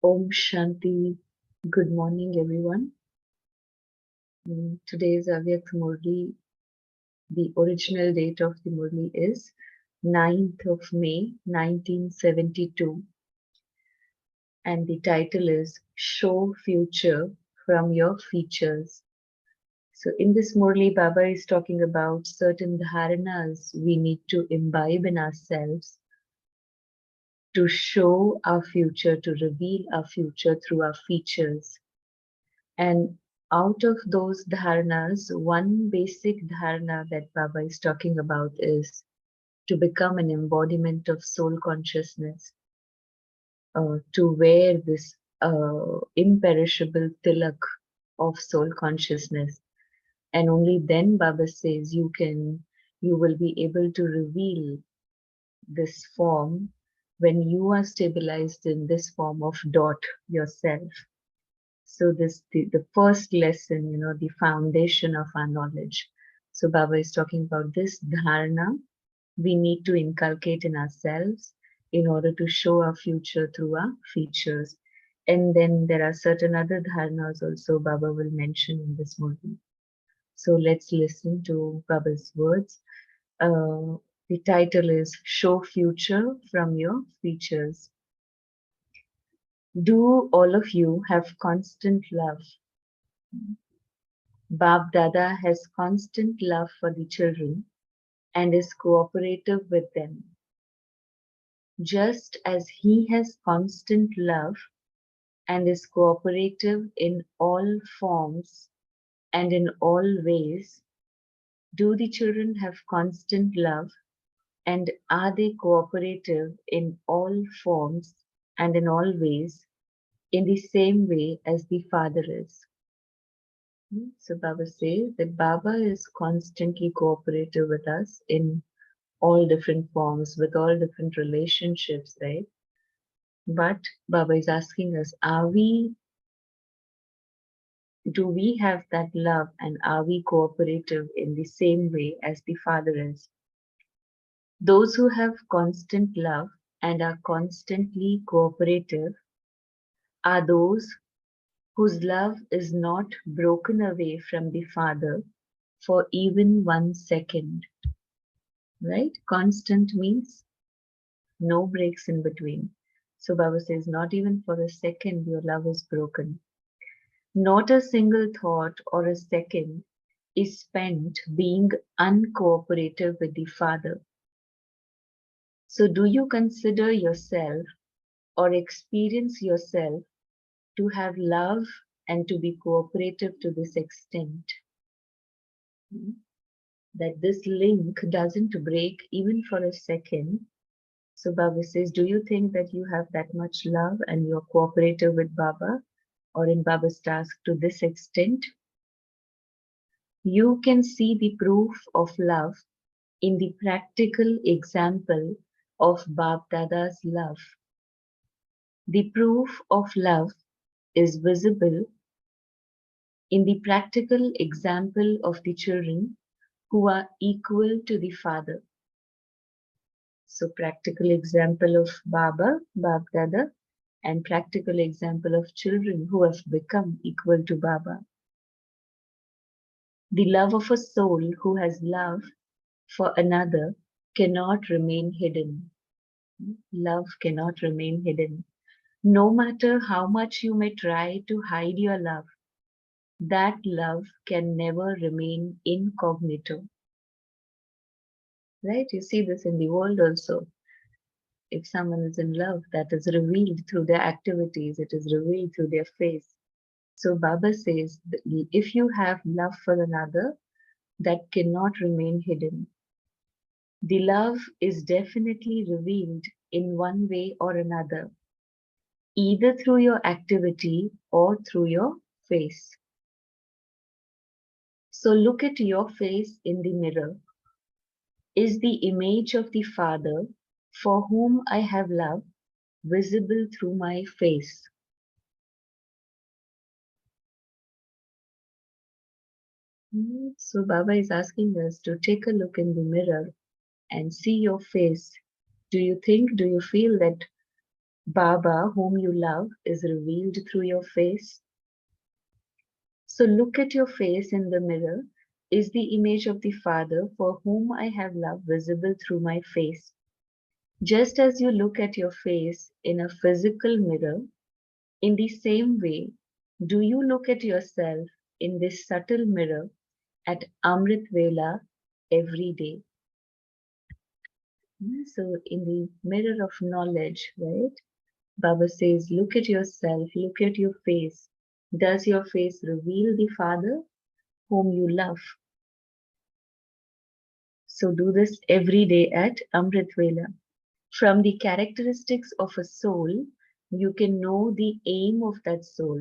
Om Shanti. Good morning, everyone. Today's Avyakt Murli. The original date of the Murli is 9th of May 1972, and the title is Show Future from Your Features. So, in this Murli, Baba is talking about certain dharanas we need to imbibe in ourselves to show our future, to reveal our future through our features. And out of those dharanas, one basic dharana that Baba is talking about is to become an embodiment of soul consciousness, to wear this imperishable tilak of soul consciousness. And only then Baba says you will be able to reveal this form when you are stabilized in this form of dot yourself. So the first lesson, the foundation of our knowledge. So Baba is talking about this dharana we need to inculcate in ourselves in order to show our future through our features. And then there are certain other dharanas also Baba will mention in this movie. So let's listen to Baba's words. The title is Show Future from Your Features. Do all of you have constant love? Bab Dada has constant love for the children and is cooperative with them. Just as he has constant love and is cooperative in all forms and in all ways, do the children have constant love and are they cooperative in all forms and in all ways in the same way as the Father is? So Baba says that Baba is constantly cooperative with us in all different forms, with all different relationships, right? But Baba is asking us, do we have that love and are we cooperative in the same way as the Father is? Those who have constant love and are constantly cooperative are those whose love is not broken away from the Father for even 1 second. Right? Constant means no breaks in between. So Baba says, not even for a second your love is broken. Not a single thought or a second is spent being uncooperative with the Father. So do you consider yourself or experience yourself to have love and to be cooperative to this extent? That this link doesn't break even for a second. So Baba says, do you think that you have that much love and you're cooperative with Baba or in Baba's task to this extent? You can see the proof of love in the practical example of Bab Dada's love. The proof of love is visible in the practical example of the children who are equal to the Father. So practical example of Baba, Bab Dada, and practical example of children who have become equal to Baba. The love of a soul who has love for another cannot remain hidden. Love cannot remain hidden. No matter how much you may try to hide your love, that love can never remain incognito. Right? You see this in the world also. If someone is in love, that is revealed through their activities, it is revealed through their face. So Baba says, that if you have love for another, that cannot remain hidden. The love is definitely revealed in one way or another, either through your activity or through your face. So look at your face in the mirror. Is the image of the Father for whom I have love visible through my face? So Baba is asking us to take a look in the mirror and see your face. Do you think, do you feel that Baba, whom you love, is revealed through your face. So look at your face in the mirror. Is the image of the Father for whom I have love visible through my face? Just as you look at your face in a physical mirror, in the same way, do you look at yourself in this subtle mirror at Amrit Vela every day? So, in the mirror of knowledge, right? Baba says, look at yourself, look at your face. Does your face reveal the Father whom you love? So, do this every day at Amrit Vela. From the characteristics of a soul, you can know the aim of that soul.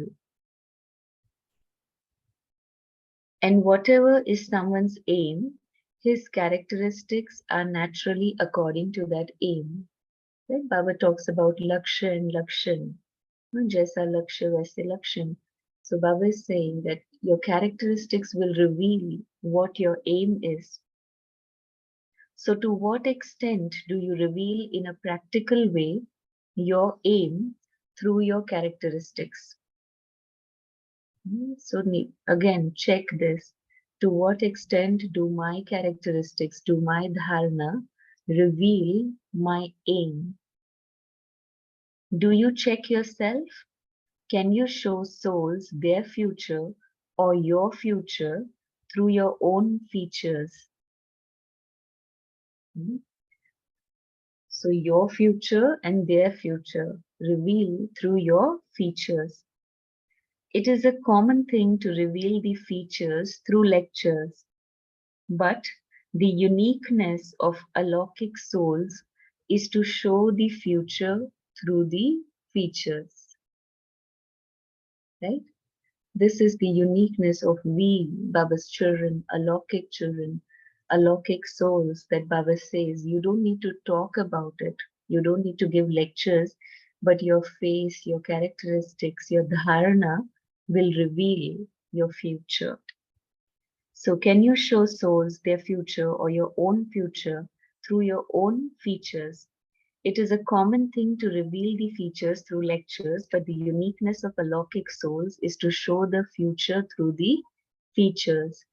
And whatever is someone's aim, his characteristics are naturally according to that aim. Right? Baba talks about Laksha and Lakshan. Jaisa Laksha, Vaise Lakshan. So Baba is saying that your characteristics will reveal what your aim is. So to what extent do you reveal in a practical way your aim through your characteristics? So again, check this. To what extent do my characteristics, do my dharana reveal my aim? Do you check yourself? Can you show souls their future or your future through your own features? Hmm? So your future and their future reveal through your features. It is a common thing to reveal the features through lectures, but the uniqueness of alaukic souls is to show the future through the features. Right? This is the uniqueness of we, Baba's children, alaukic children, alaukic souls, that Baba says you don't need to talk about it. You don't need to give lectures, but your face, your characteristics, your dharana will reveal your future. So, can you show souls their future or your own future through your own features? It is a common thing to reveal the features through lectures, but the uniqueness of alaukic souls is to show the future through the features.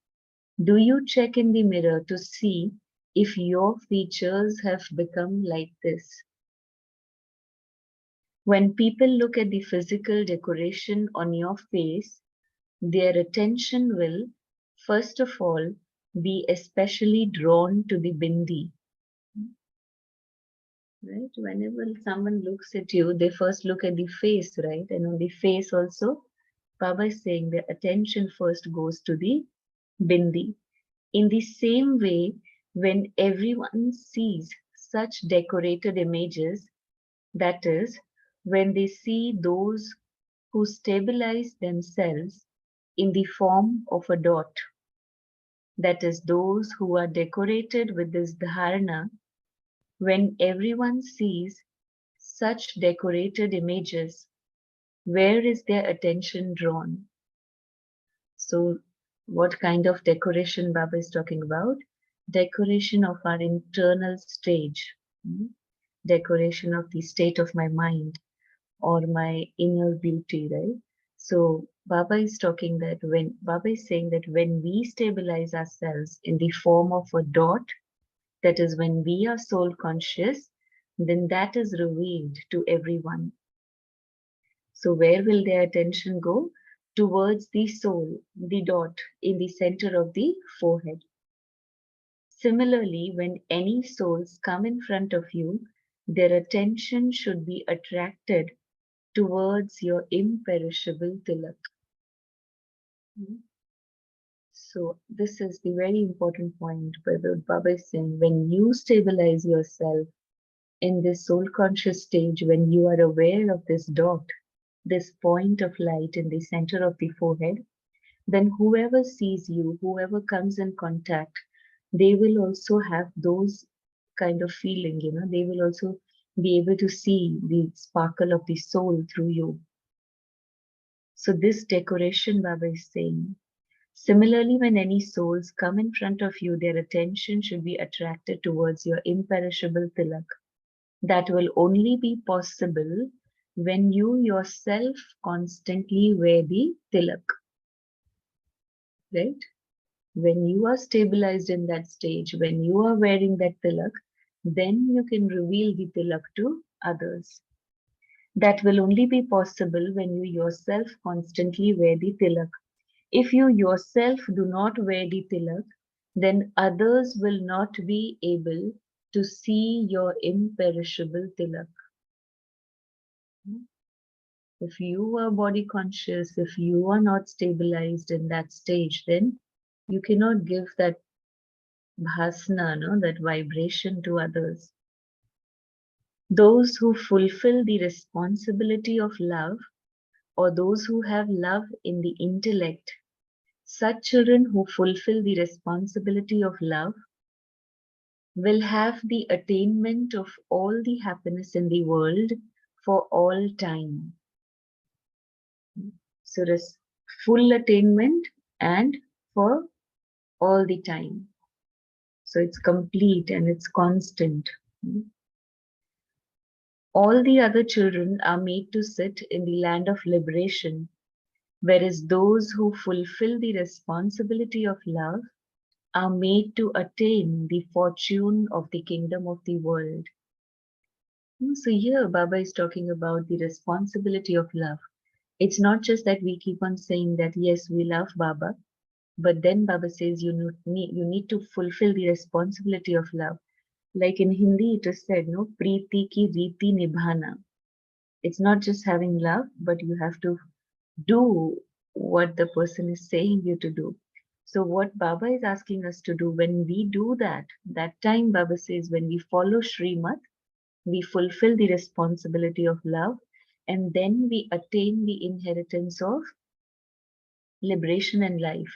Do you check in the mirror to see if your features have become like this? When people look at the physical decoration on your face, their attention will, first of all, be especially drawn to the bindi. Right? Whenever someone looks at you, they first look at the face, right? And on the face also, Baba is saying the attention first goes to the bindi. In the same way, when everyone sees such decorated images, that is, when they see those who stabilize themselves in the form of a dot, that is, those who are decorated with this dharana, when everyone sees such decorated images, where is their attention drawn? So, what kind of decoration Baba is talking about? Decoration of our internal stage, decoration of the state of my mind or my inner beauty, right? So, Baba is talking that when Baba is saying that when we stabilize ourselves in the form of a dot, that is when we are soul conscious, then that is revealed to everyone. So where will their attention go? Towards the soul, the dot in the center of the forehead. Similarly, when any souls come in front of you, their attention should be attracted towards your imperishable tilak. So this is the very important point where Baba is saying, when you stabilize yourself in this soul conscious stage, when you are aware of this dot, this point of light in the center of the forehead, then whoever sees you, whoever comes in contact, they will also have those kind of feeling, they will also be able to see the sparkle of the soul through you. So this decoration, Baba is saying, similarly, when any souls come in front of you, their attention should be attracted towards your imperishable tilak. That will only be possible when you yourself constantly wear the tilak, right? When you are stabilized in that stage, when you are wearing that tilak, then you can reveal the tilak to others. That will only be possible when you yourself constantly wear the tilak. If you yourself do not wear the tilak, then others will not be able to see your imperishable tilak. If you are body conscious, if you are not stabilized in that stage, then you cannot give that bhasna, no, that vibration to others. Those who fulfill the responsibility of love, or those who have love in the intellect, such children who fulfill the responsibility of love will have the attainment of all the happiness in the world for all time. So there's full attainment and for all the time. So it's complete and it's constant. All the other children are made to sit in the land of liberation, whereas those who fulfill the responsibility of love are made to attain the fortune of the kingdom of the world. So here Baba is talking about the responsibility of love. It's not just that we keep on saying that yes, we love Baba, but then Baba says you need to fulfill the responsibility of love. Like in Hindi it is said, no, Preeti ki reeti nibhana. It's not just having love, but you have to do what the person is saying you to do. So what Baba is asking us to do, when we do that, that time Baba says when we follow Srimad, we fulfill the responsibility of love, and then we attain the inheritance of liberation and life.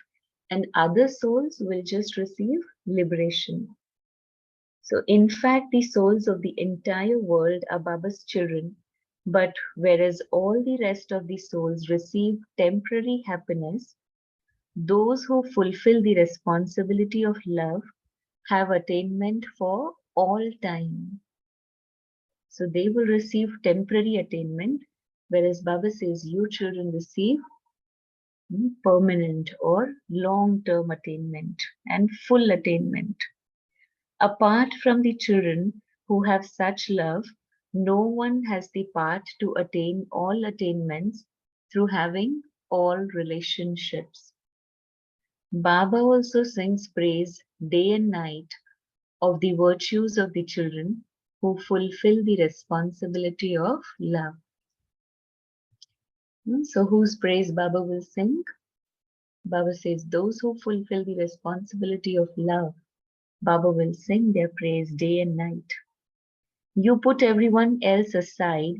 And other souls will just receive liberation. So in fact, the souls of the entire world are Baba's children, but whereas all the rest of the souls receive temporary happiness, those who fulfill the responsibility of love have attainment for all time. So they will receive temporary attainment, whereas Baba says you children receive permanent or long-term attainment and full attainment. Apart from the children who have such love, no one has the path to attain all attainments through having all relationships. Baba also sings praise day and night of the virtues of the children who fulfill the responsibility of love. So whose praise Baba will sing? Baba says those who fulfill the responsibility of love, Baba will sing their praise day and night. You put everyone else aside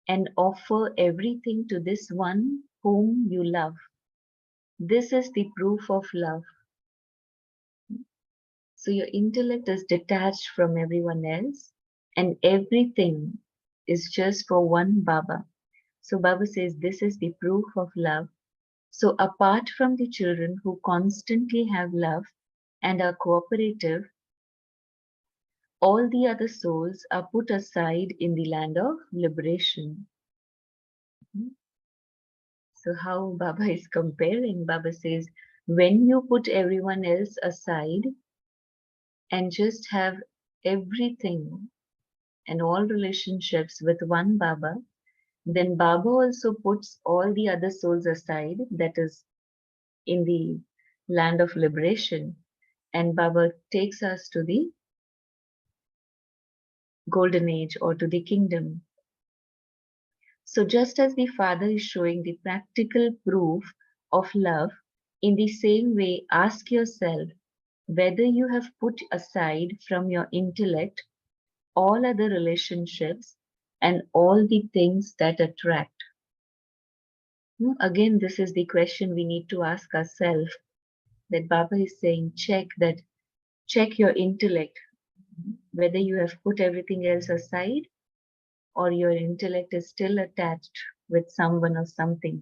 and offer everything to this one whom you love. This is the proof of love. So your intellect is detached from everyone else, and everything is just for one Baba. So Baba says this is the proof of love. So apart from the children who constantly have love and are cooperative, all the other souls are put aside in the land of liberation. So how Baba is comparing? Baba says, when you put everyone else aside and just have everything and all relationships with one Baba, then Baba also puts all the other souls aside, that is in the land of liberation, and Baba takes us to the golden age or to the kingdom. So just as the Father is showing the practical proof of love, in the same way ask yourself whether you have put aside from your intellect all other relationships and all the things that attract. Again, this is the question we need to ask ourselves, that Baba is saying, check your intellect, whether you have put everything else aside or your intellect is still attached with someone or something.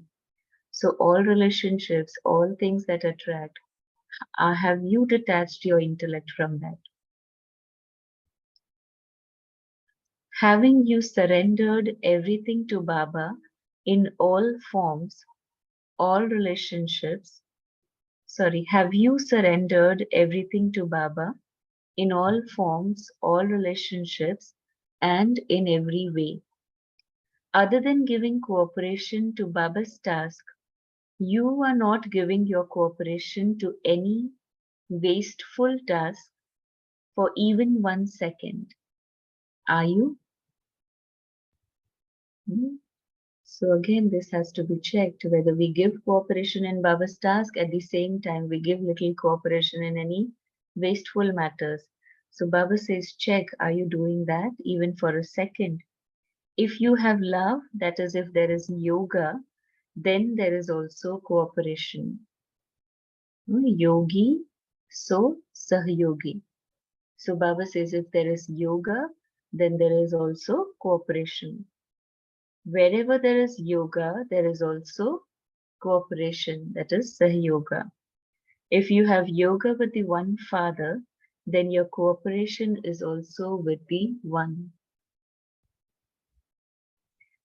So all relationships, all things that attract, have you detached your intellect from that? Having you surrendered everything to Baba in all forms, all relationships, have you surrendered everything to Baba in all forms, all relationships, and in every way? Other than giving cooperation to Baba's task, you are not giving your cooperation to any wasteful task for even 1 second. Are you? Hmm? So again, this has to be checked whether we give cooperation in Baba's task, at the same time we give little cooperation in any wasteful matters. So Baba says, check, are you doing that even for a second? If you have love, that is, if there is yoga, then there is also cooperation. Yogi, so Sahyogi. So Baba says, if there is yoga, then there is also cooperation. Wherever there is yoga, there is also cooperation, that is Sahyoga. If you have yoga with the one Father, then your cooperation is also with the one.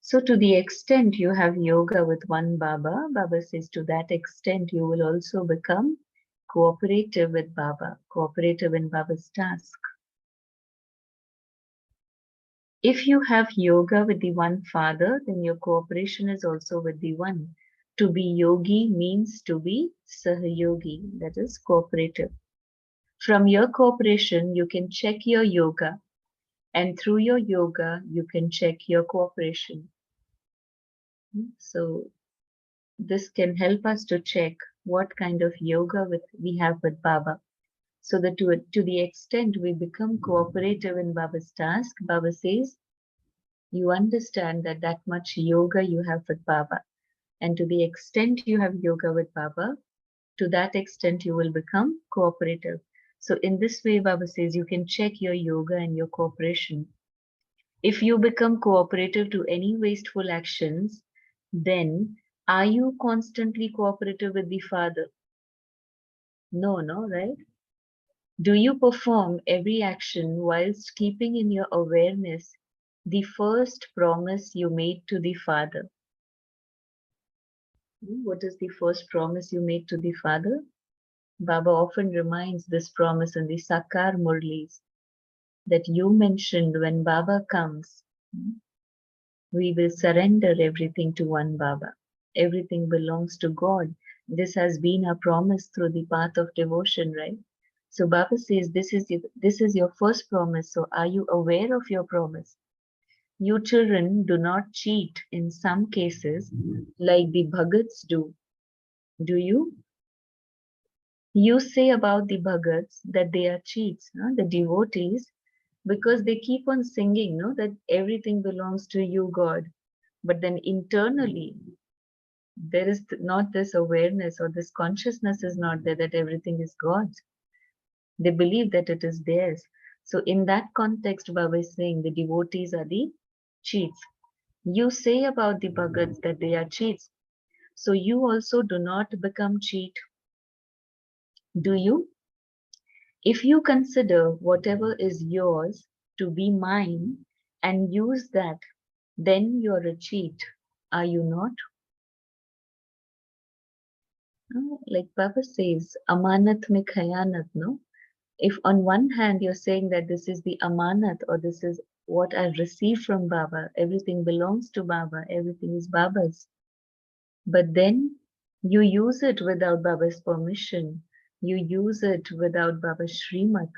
So to the extent you have yoga with one Baba, Baba says to that extent you will also become cooperative with Baba, cooperative in Baba's task. If you have yoga with the one Father, then your cooperation is also with the one. To be yogi means to be sahayogi, that is cooperative. From your cooperation, you can check your yoga, and through your yoga, you can check your cooperation. So this can help us to check what kind of yoga we have with Baba. So that to the extent we become cooperative in Baba's task, Baba says, you understand that that much yoga you have with Baba. And to the extent you have yoga with Baba, to that extent you will become cooperative. So in this way, Baba says you can check your yoga and your cooperation. If you become cooperative to any wasteful actions, then are you constantly cooperative with the Father? No, right? Do you perform every action whilst keeping in your awareness the first promise you made to the Father? What is the first promise you made to the Father? Baba often reminds this promise in the Sakar Murlis that you mentioned when Baba comes, we will surrender everything to one Baba. Everything belongs to God. This has been a promise through the path of devotion, right? So Baba says this is your first promise. So are you aware of your promise? You children do not cheat in some cases like the Bhagats do. Do you? You say about the Bhagats that they are cheats, no? The devotees, because they keep on singing, no, that everything belongs to you, God. But then internally, there is not this awareness or this consciousness is not there that everything is God's. They believe that it is theirs. So in that context, Baba is saying the devotees are the cheats. You say about the Bhagats that they are cheats. So you also do not become cheat, do you? If you consider whatever is yours to be mine and use that, then you're a cheat, are you not? Like Baba says, amanat mein khayanat, no? If on one hand you're saying that this is the amanat or this is what I've received from Baba, everything belongs to Baba, everything is Baba's. But then you use it without Baba's permission, you use it without Baba's Srimad.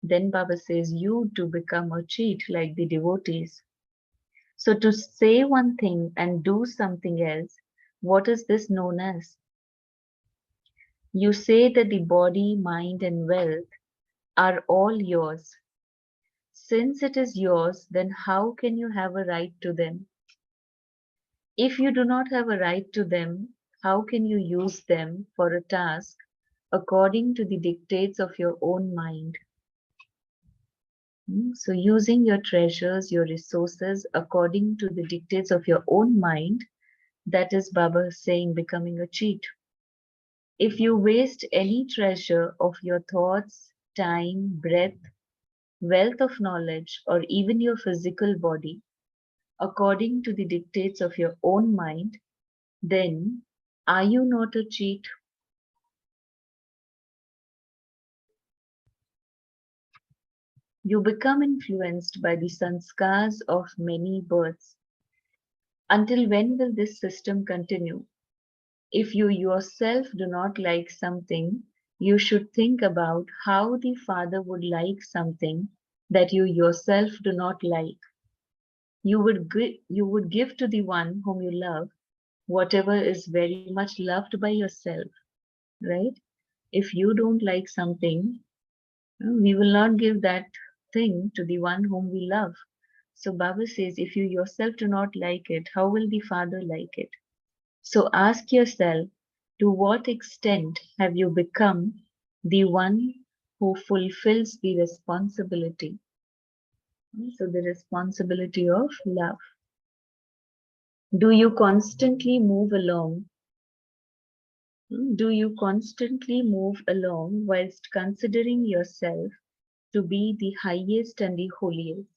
Then Baba says you to become a cheat like the devotees. So to say one thing and do something else, what is this known as? You say that the body, mind, and wealth are all yours. Since it is yours, then how can you have a right to them? If you do not have a right to them, how can you use them for a task according to the dictates of your own mind? So using your treasures, your resources according to the dictates of your own mind, that is Baba saying becoming a cheat. If you waste any treasure of your thoughts, time, breath, wealth of knowledge, or even your physical body, according to the dictates of your own mind, then are you not a cheat? You become influenced by the sanskars of many births. Until when will this system continue? If you yourself do not like something, you should think about how the Father would like something that you yourself do not like. You would give to the one whom you love whatever is very much loved by yourself, right? If you don't like something, we will not give that thing to the one whom we love. So Baba says, if you yourself do not like it, how will the Father like it? So ask yourself, to what extent have you become the one who fulfills the responsibility? So the responsibility of love. Do you constantly move along? Do you constantly move along whilst considering yourself to be the highest and the holiest?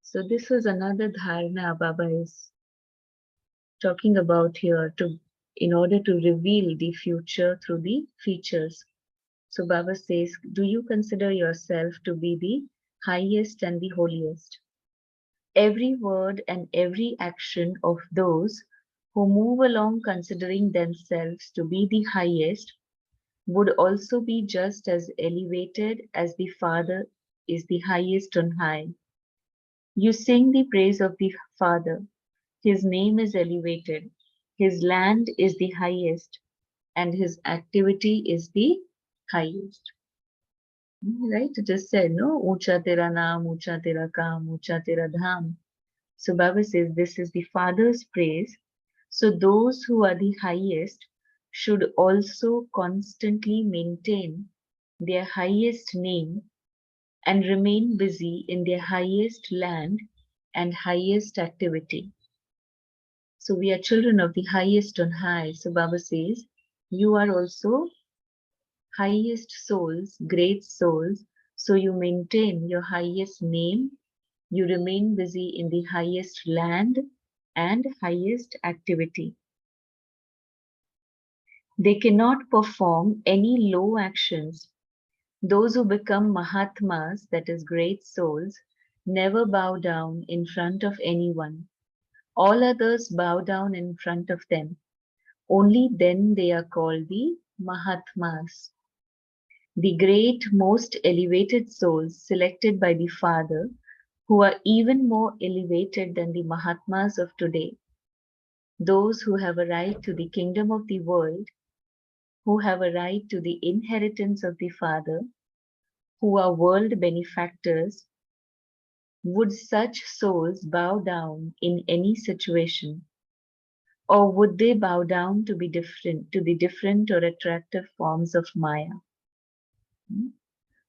So this was another dharana Baba is talking about here in order to reveal the future through the features. So Baba says, do you consider yourself to be the highest and the holiest? Every word and every action of those who move along considering themselves to be the highest would also be just as elevated as the Father is the highest on high. You sing the praise of the Father. His name is elevated. His land is the highest, and his activity is the highest. Right? It is said, no? Ucha tera naam, ucha tera kaam, ucha tera dham. So Baba says this is the Father's praise. So those who are the highest should also constantly maintain their highest name and remain busy in their highest land and highest activity. So we are children of the highest on high. So Baba says, you are also highest souls, great souls. So you maintain your highest name, you remain busy in the highest land and highest activity. They cannot perform any low actions. Those who become Mahatmas, that is great souls, never bow down in front of anyone. All others bow down in front of them. Only then they are called the Mahatmas. The great, most elevated souls selected by the Father, who are even more elevated than the Mahatmas of today, those who have a right to the kingdom of the world, who have a right to the inheritance of the Father, who are world benefactors, would such souls bow down in any situation? Or would they bow down to be different, to the different or attractive forms of Maya? Hmm?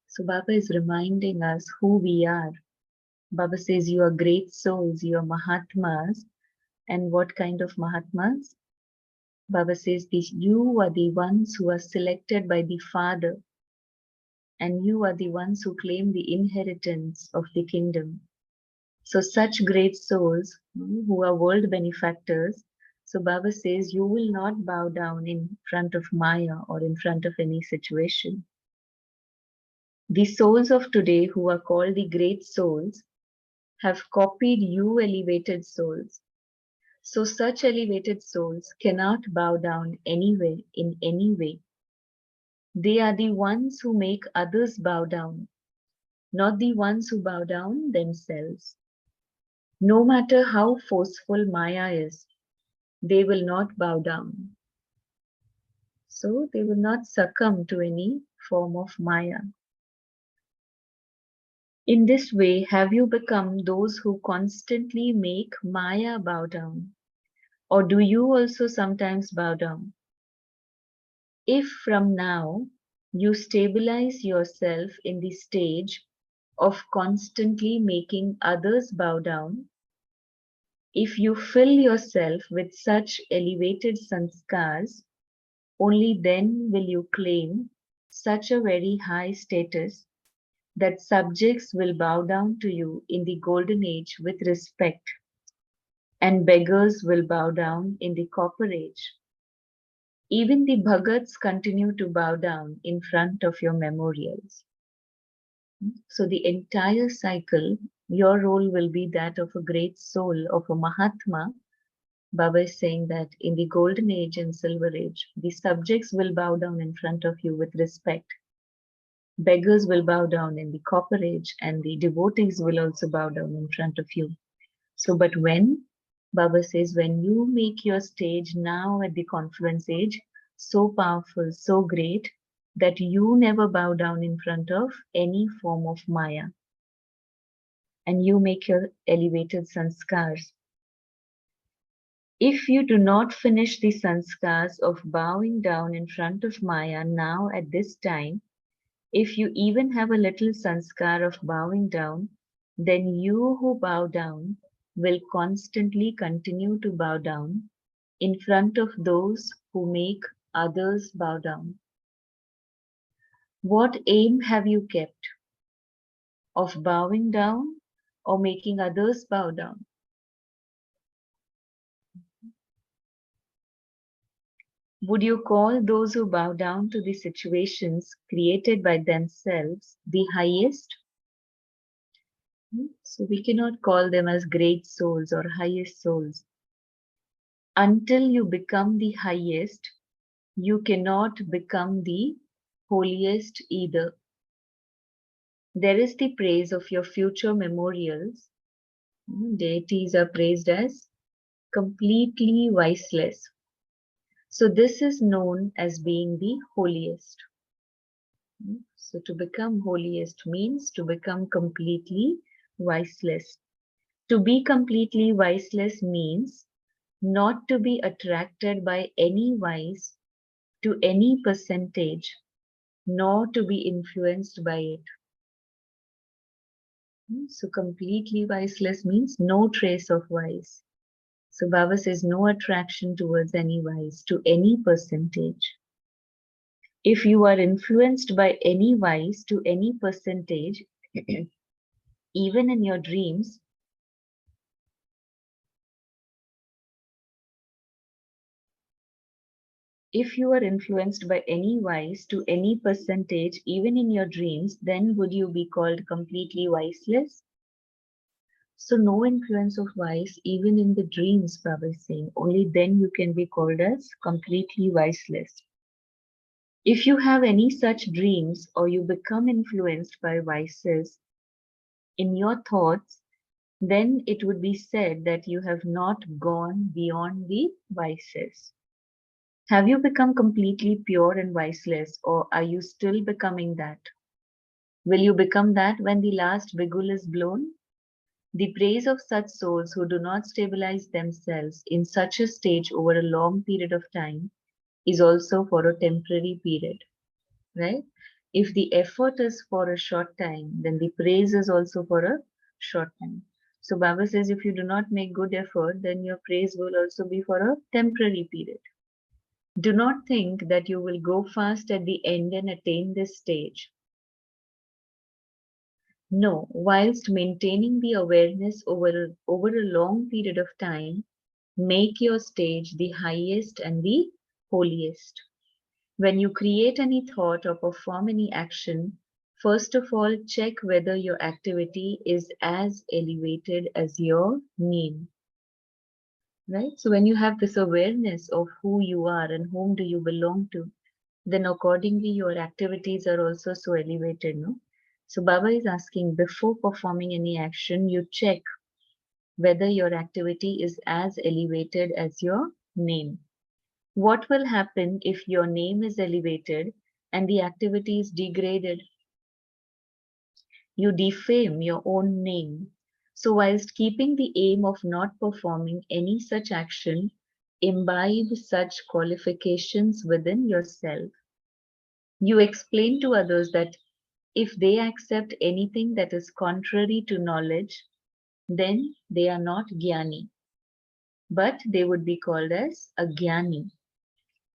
So Baba is reminding us who we are. Baba says you are great souls, you are Mahatmas. And what kind of Mahatmas? Baba says you are the ones who are selected by the Father, and you are the ones who claim the inheritance of the kingdom. So such great souls who are world benefactors, so Baba says you will not bow down in front of Maya or in front of any situation. The souls of today who are called the great souls have copied you elevated souls. So such elevated souls cannot bow down anywhere in any way. They are the ones who make others bow down, not the ones who bow down themselves. No matter how forceful Maya is, they will not bow down. So they will not succumb to any form of Maya. In this way, have you become those who constantly make Maya bow down? Or do you also sometimes bow down? If from now you stabilize yourself in the stage of constantly making others bow down, if you fill yourself with such elevated sanskars, only then will you claim such a very high status that subjects will bow down to you in the golden age with respect, and beggars will bow down in the copper age. Even the bhagats continue to bow down in front of your memorials. So the entire cycle, your role will be that of a great soul, of a Mahatma. Baba is saying that in the golden age and silver age, the subjects will bow down in front of you with respect. Beggars will bow down in the copper age, and the devotees will also bow down in front of you. So, but when, Baba says, when you make your stage now at the confluence age so powerful, so great, that you never bow down in front of any form of Maya, and you make your elevated sanskars. If you do not finish the sanskars of bowing down in front of Maya now at this time, if you even have a little sanskar of bowing down, then you who bow down will constantly continue to bow down in front of those who make others bow down. What aim have you kept? Of bowing down or making others bow down? Would you call those who bow down to the situations created by themselves the highest? So we cannot call them as great souls or highest souls. Until you become the highest, you cannot become the holiest either. There is the praise of your future memorials. Deities are praised as completely viceless. So this is known as being the holiest. So to become holiest means to become completely viceless. To be completely viceless means not to be attracted by any vice to any percentage, nor to be influenced by it. So completely viceless means no trace of vice. So Baba says no attraction towards any vice to any percentage. If you are influenced by any vice to any percentage, even in your dreams, if you are influenced by any vice to any percentage, even in your dreams, then would you be called completely viceless? So no influence of vice even in the dreams, Baba is saying. Only then you can be called as completely viceless. If you have any such dreams or you become influenced by vices in your thoughts, then it would be said that you have not gone beyond the vices. Have you become completely pure and viceless, or are you still becoming that? Will you become that when the last bigul is blown? The praise of such souls who do not stabilize themselves in such a stage over a long period of time is also for a temporary period, right? If the effort is for a short time, then the praise is also for a short time. So Baba says if you do not make good effort, then your praise will also be for a temporary period. Do not think that you will go fast at the end and attain this stage. No, whilst maintaining the awareness over a long period of time, make your stage the highest and the holiest. When you create any thought or perform any action, first of all, check whether your activity is as elevated as your name. Right? So when you have this awareness of who you are and whom do you belong to, then accordingly your activities are also so elevated, no? So Baba is asking before performing any action, you check whether your activity is as elevated as your name. What will happen if your name is elevated and the activity is degraded? You defame your own name. So, whilst keeping the aim of not performing any such action, imbibe such qualifications within yourself. You explain to others that if they accept anything that is contrary to knowledge, then they are not jnani, but they would be called as a jnani.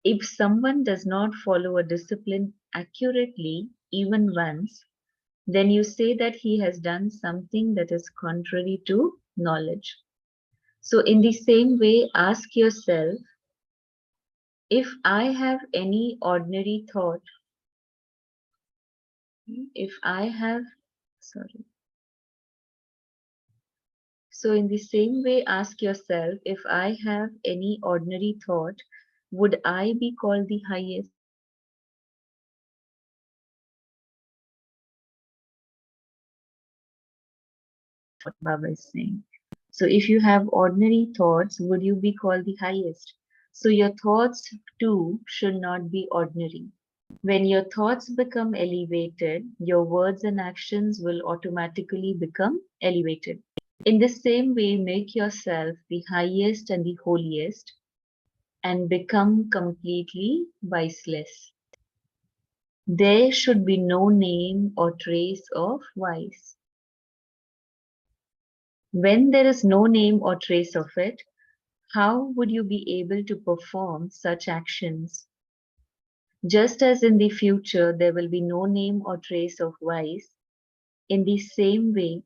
If someone does not follow a discipline accurately even once, then you say that he has done something that is contrary to knowledge. So, in the same way, ask yourself, if I have any ordinary thought, if I have, sorry. So, in the same way, ask yourself, if I have any ordinary thought, would I be called the highest? What Baba is saying. So, if you have ordinary thoughts, would you be called the highest? So, your thoughts too should not be ordinary. When your thoughts become elevated, your words and actions will automatically become elevated. In the same way, make yourself the highest and the holiest and become completely viceless. There should be no name or trace of vice. When there is no name or trace of it, how would you be able to perform such actions? Just as in the future there will be no name or trace of vice, in the same way,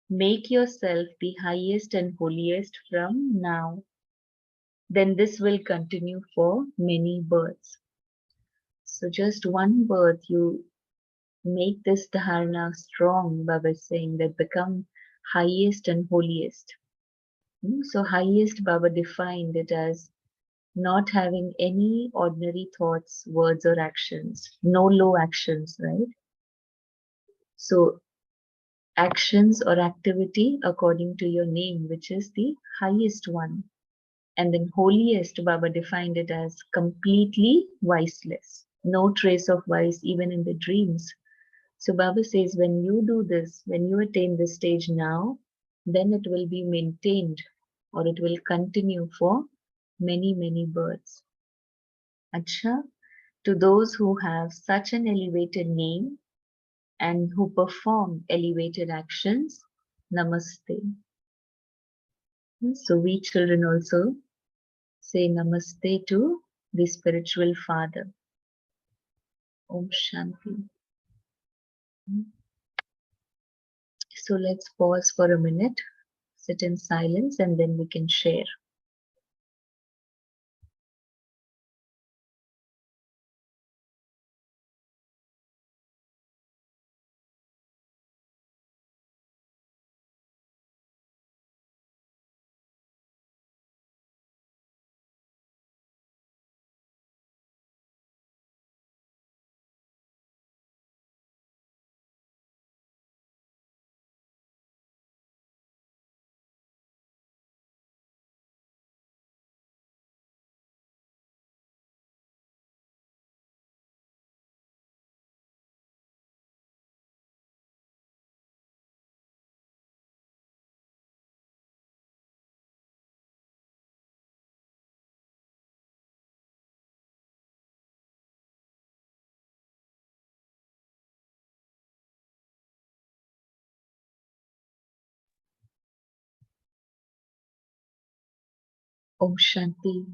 make yourself the highest and holiest from now. Then this will continue for many births. So just one birth, you make this dharana strong, Baba is saying, that become highest and holiest. So highest, Baba defined it as not having any ordinary thoughts, words or actions, no low actions, right? So actions or activity according to your name, which is the highest one. And then holiest, Baba defined it as completely viceless, no trace of vice even in the dreams. So Baba says, when you do this, when you attain this stage now, then it will be maintained or it will continue for many, many births. Acha, to those who have such an elevated name and who perform elevated actions, Namaste. So we children also say Namaste to the spiritual father. Om Shanti. So let's pause for a minute, sit in silence, and then we can share. Om Shanti.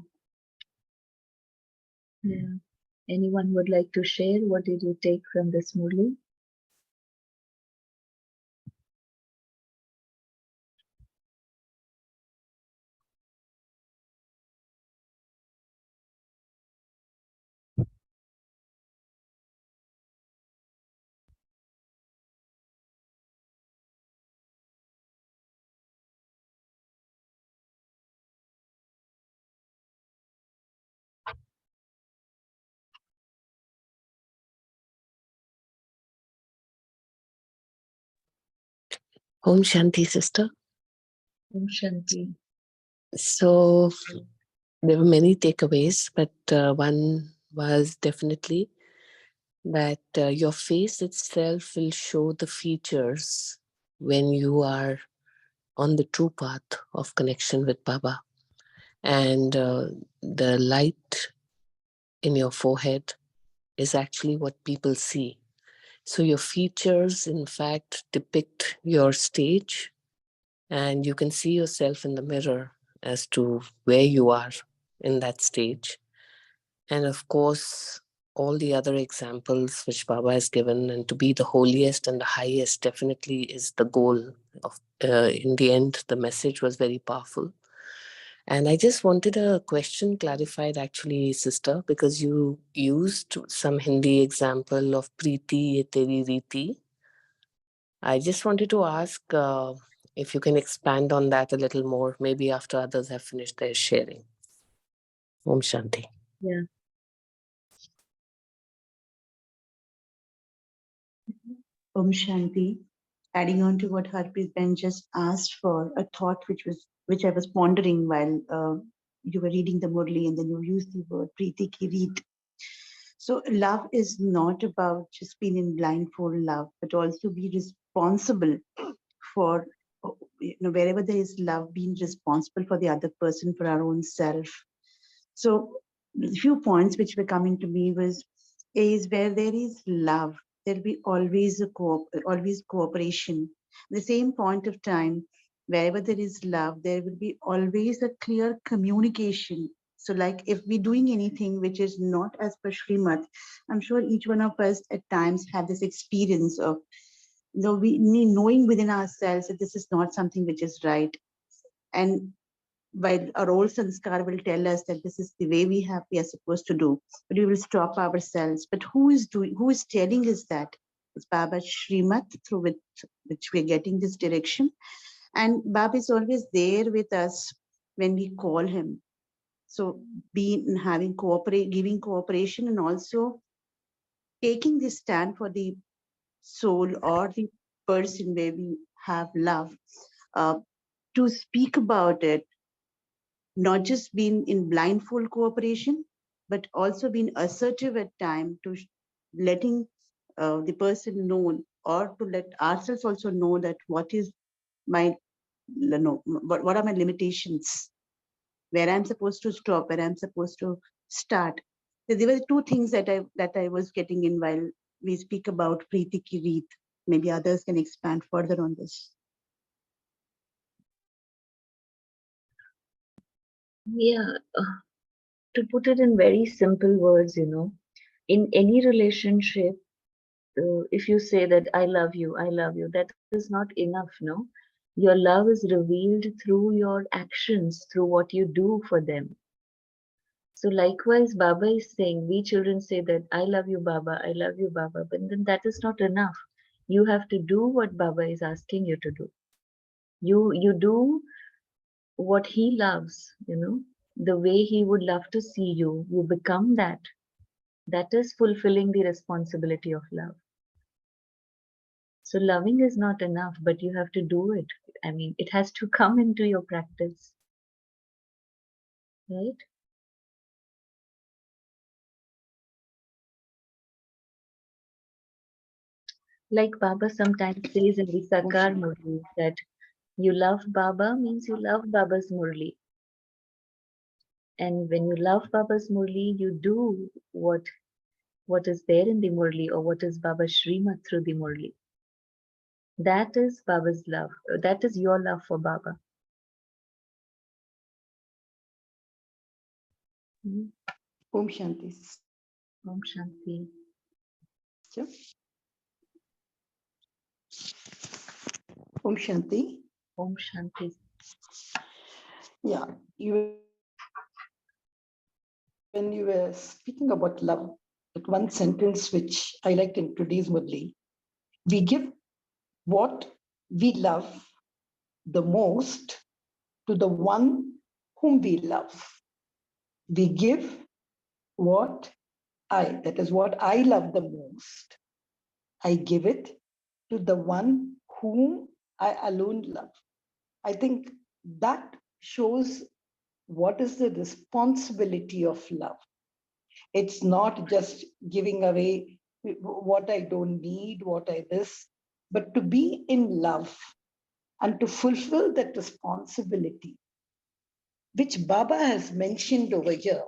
Yeah. Anyone would like to share? What did you take from this Murli? Om Shanti, sister. Om Shanti. So there were many takeaways, but one was definitely that your face itself will show the features when you are on the true path of connection with Baba. And the light in your forehead is actually what people see. So your features, in fact, depict your stage, and you can see yourself in the mirror as to where you are in that stage. And of course, all the other examples which Baba has given, and to be the holiest and the highest definitely is the goal of. In the end, the message was very powerful. And I just wanted a question clarified, actually, sister, because you used some Hindi example of Preeti Ye Teri Reeti. I just wanted to ask if you can expand on that a little more, maybe after others have finished their sharing. Om Shanti. Yeah. Om Shanti. Adding on to what Harpreet Ben just asked for, a thought which I was pondering while you were reading the Murli, and then you used the word Preeti Ki Reet. So love is not about just being in blindfold love, but also be responsible for, wherever there is love, being responsible for the other person, for our own self. So a few points which were coming to me is where there is love, there'll be always always cooperation. At the same point of time, wherever there is love, there will be always a clear communication. So like if we're doing anything which is not as per Srimad, I'm sure each one of us at times have this experience of knowing within ourselves that this is not something which is right. And while our old sanskar will tell us that this is the way we are supposed to do, but we will stop ourselves. But who is telling us that? It's Baba Srimad, through which we're getting this direction. And Baba is always there with us when we call him. So giving cooperation, and also taking this stand for the soul or the person where we have love, to speak about it, not just being in blindfold cooperation, but also being assertive at time to letting the person know, or to let ourselves also know that what is my, what are my limitations, where I'm supposed to stop, where I'm supposed to start. So there were two things that I was getting in while we speak about Preeti Ki Reet. Maybe others can expand further on this. Yeah. To put it in very simple words, in any relationship, if you say that I love you, that is not enough, no? Your love is revealed through your actions, through what you do for them. So likewise, Baba is saying, we children say that I love you, Baba, but then that is not enough. You have to do what Baba is asking you to do. You do what he loves, the way he would love to see you. You become that. That is fulfilling the responsibility of love. So loving is not enough, but you have to do it. I mean, it has to come into your practice, right? Like Baba sometimes says in the Sakar Murli that you love Baba means you love Baba's Murli. And when you love Baba's Murli, you do what is there in the Murli, or what is Baba's Srimad through the Murli. That is Baba's love. That is your love for Baba. Om Shanti. Om Shanti. Om Shanti. Om Shanti. Yeah, when you were speaking about love, that one sentence which I liked in today's Murli, we give what we love the most to the one whom we love. We give that is what I love the most. I give it to the one whom I alone love. I think that shows what is the responsibility of love. It's not just giving away what I don't need, what I this, but to be in love and to fulfill that responsibility, which Baba has mentioned over here.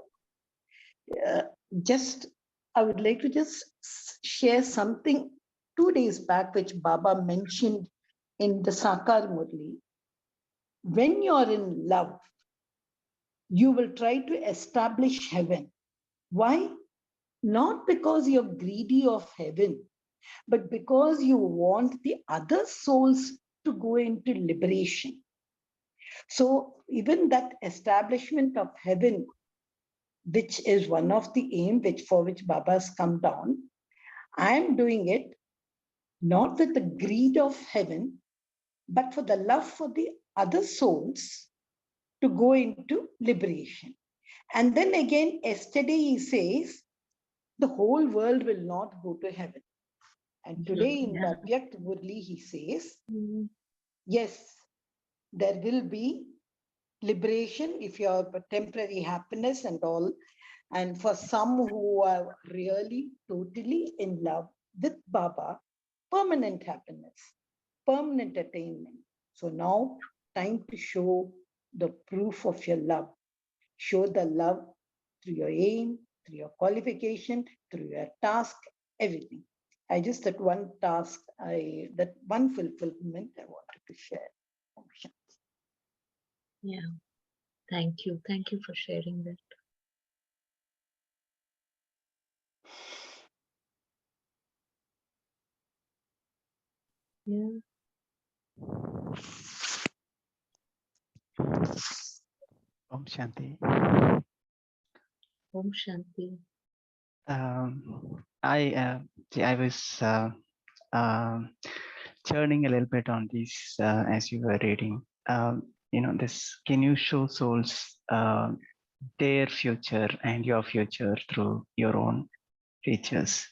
I would like to just share something 2 days back, which Baba mentioned in the Sakar Murli. When you're in love, you will try to establish heaven. Why? not because you're greedy of heaven, but because you want the other souls to go into liberation. So even that establishment of heaven, which is one of the aim for which Baba's come down, I am doing it not with the greed of heaven, but for the love for the other souls to go into liberation. And then again, yesterday he says, the whole world will not go to heaven. And today in the Abhyakt Murli, he says, yes, there will be liberation if you have a temporary happiness and all. And for some who are really totally in love with Baba, permanent happiness, permanent attainment. So now, time to show the proof of your love. Show the love through your aim, through your qualification, through your task, everything. I just, that one task, that one fulfillment I wanted to share. Yeah. Thank you. Thank you for sharing that. Yeah. Om Shanti. Om Shanti. I was churning a little bit on these as you were reading. This, can you show souls their future and your future through your own features?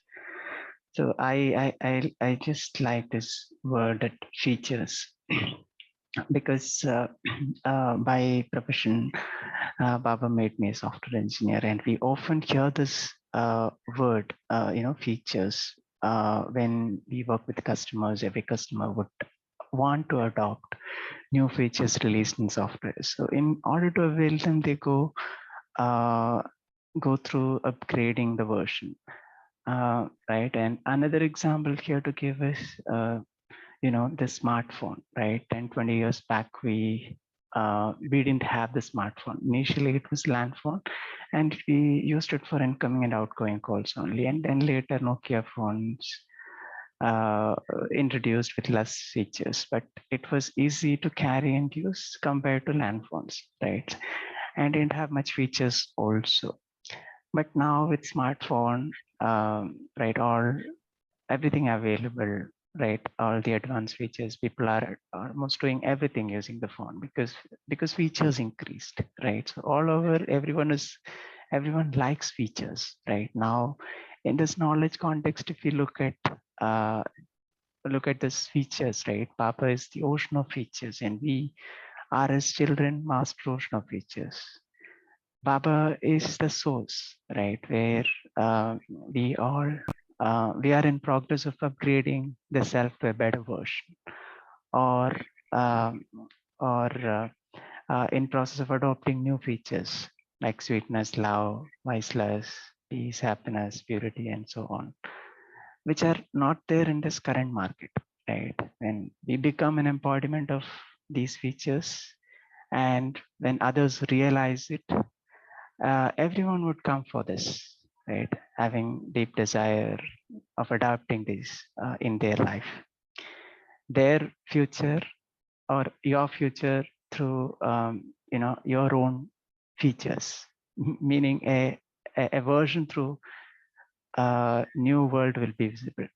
So I just like this word, that features, because by profession, Baba made me a software engineer, and we often hear this word, features. When we work with customers, every customer would want to adopt new features released in software. So in order to avail them, they go through upgrading the version, right? And another example here to give is, the smartphone, right? 10-20 years back, we didn't have the smartphone. Initially, it was land phone, and we used it for incoming and outgoing calls only. And then later, Nokia phones introduced with less features, but it was easy to carry and use compared to land phones, right? And didn't have much features also. But now with smartphone, right, everything available, right, all the advanced features, people are almost doing everything using the phone because features increased, right? So all over, everyone likes features right now. In this knowledge context, if you look at this features, right, Papa is the ocean of features, and we are as children master ocean of features. Baba is the source, right, where we are in progress of upgrading the self to a better version, or um, in process of adopting new features like sweetness, love, viceless, peace, happiness, purity, and so on, which are not there in this current market, right? When we become an embodiment of these features, and when others realize it, everyone would come for this, right? Having deep desire of adopting this in their life, their future or your future through your own features, meaning a version through a new world will be visible.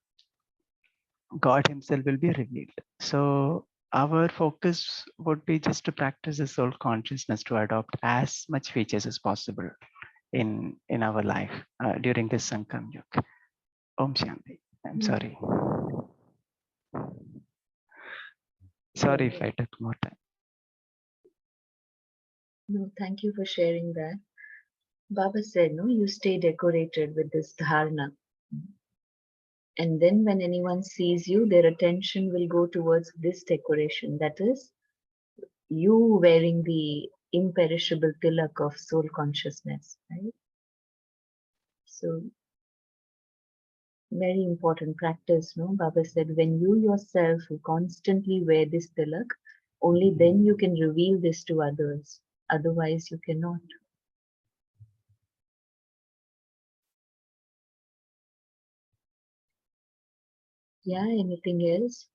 God Himself will be revealed. So our focus would be just to practice the soul consciousness to adopt as much features as possible in our life during this Sankam Yuga. Om Shanti. I'm sorry. Sorry if I took more time. No, thank you for sharing that. Baba said, no, you stay decorated with this dharana. And then when anyone sees you, their attention will go towards this decoration. That is, you wearing the imperishable tilak of soul consciousness, right? So, very important practice, no? Baba said, when you yourself constantly wear this tilak, only then you can reveal this to others. Otherwise, you cannot. Yeah, anything else?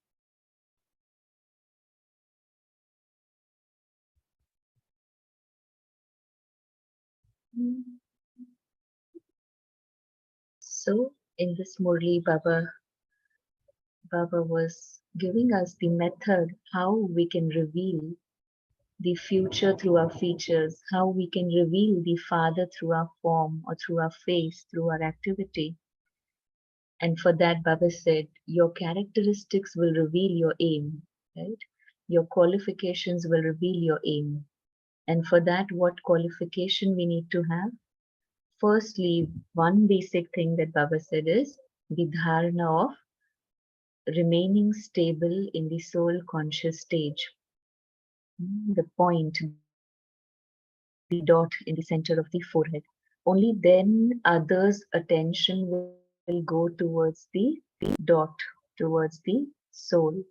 So in this Murli, Baba was giving us the method how we can reveal the future through our features, how we can reveal the Father through our form or through our face, through our activity. And for that, Baba said, your characteristics will reveal your aim, right? Your qualifications will reveal your aim. And for that, what qualification we need to have? Firstly, one basic thing that Baba said is the dharana of remaining stable in the soul conscious stage. The point, the dot in the center of the forehead. Only then others' attention will go towards the dot, towards the soul.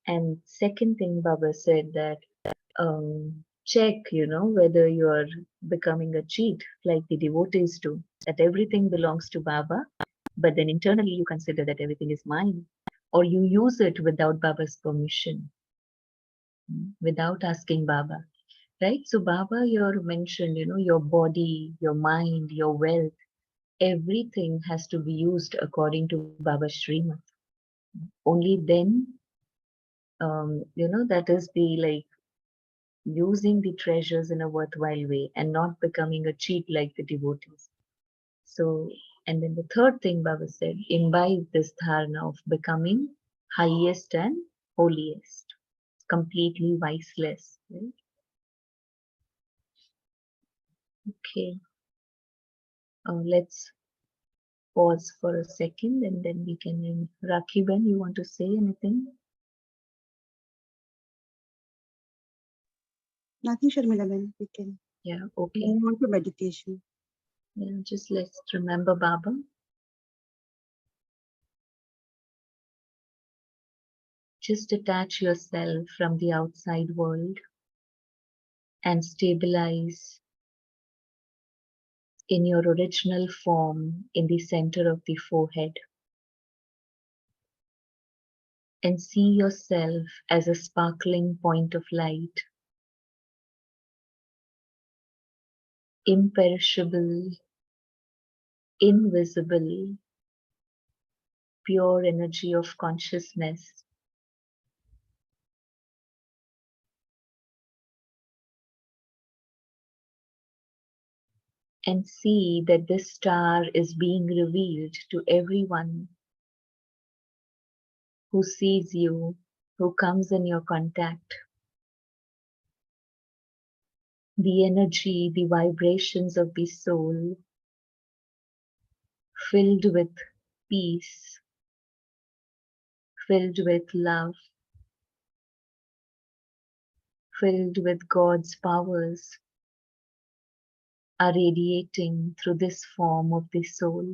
And second thing Baba said that check, whether you are becoming a cheat like the devotees do, that everything belongs to Baba, but then internally you consider that everything is mine, or you use it without Baba's permission, without asking Baba, right? So Baba, you're mentioned, your body, your mind, your wealth, everything has to be used according to Baba's Srimad. Only then, that is the like using the treasures in a worthwhile way and not becoming a cheat like the devotees. So, and then the third thing Baba said, imbibe this dharana of becoming highest and holiest, completely viceless. Right? Okay, let's pause for a second and then we can end. Rakhi-ben, you want to say anything? Nothing, Sharmila Ben. We can Yeah, okay. move on to meditation. Yeah, just let's remember Baba. Just detach yourself from the outside world and stabilize in your original form in the center of the forehead. And see yourself as a sparkling point of light, imperishable, invisible, pure energy of consciousness. And see that this star is being revealed to everyone who sees you, who comes in your contact. The energy, the vibrations of the soul, filled with peace, filled with love, filled with God's powers, are radiating through this form of the soul.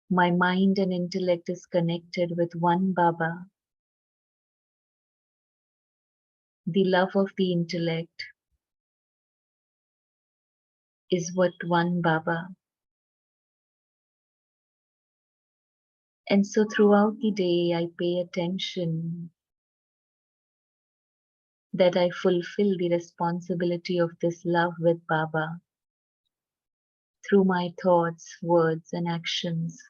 My mind and intellect is connected with one Baba. The love of the intellect is what one Baba. And so throughout the day, I pay attention that I fulfill the responsibility of this love with Baba through my thoughts, words, and actions.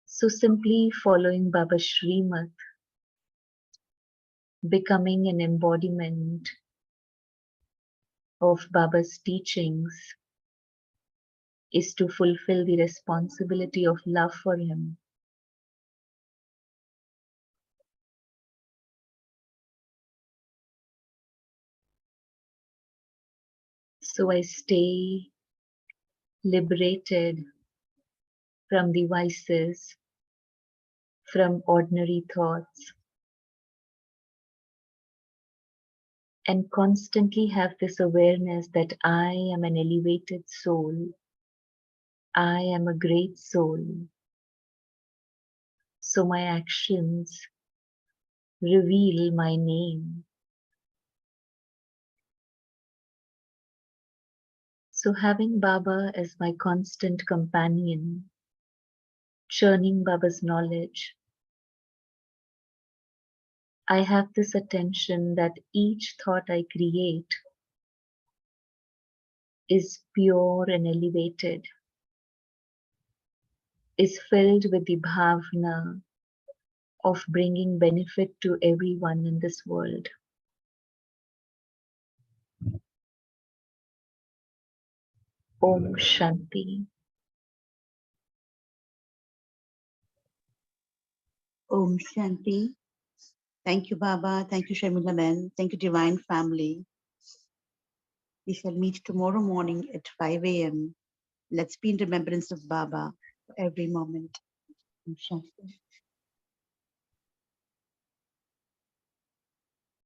So simply following Baba's Srimad, becoming an embodiment of Baba's teachings is to fulfill the responsibility of love for him. So I stay liberated from the vices, from ordinary thoughts, and constantly have this awareness that I am an elevated soul. I am a great soul. So my actions reveal my name. So having Baba as my constant companion, churning Baba's knowledge, I have this attention that each thought I create is pure and elevated, is filled with the bhavna of bringing benefit to everyone in this world. Om Shanti. Om Shanti. Thank you, Baba. Thank you, Sharmila Ben. Thank you, Divine Family. We shall meet tomorrow morning at 5 a.m. Let's be in remembrance of Baba for every moment. Om Shanti.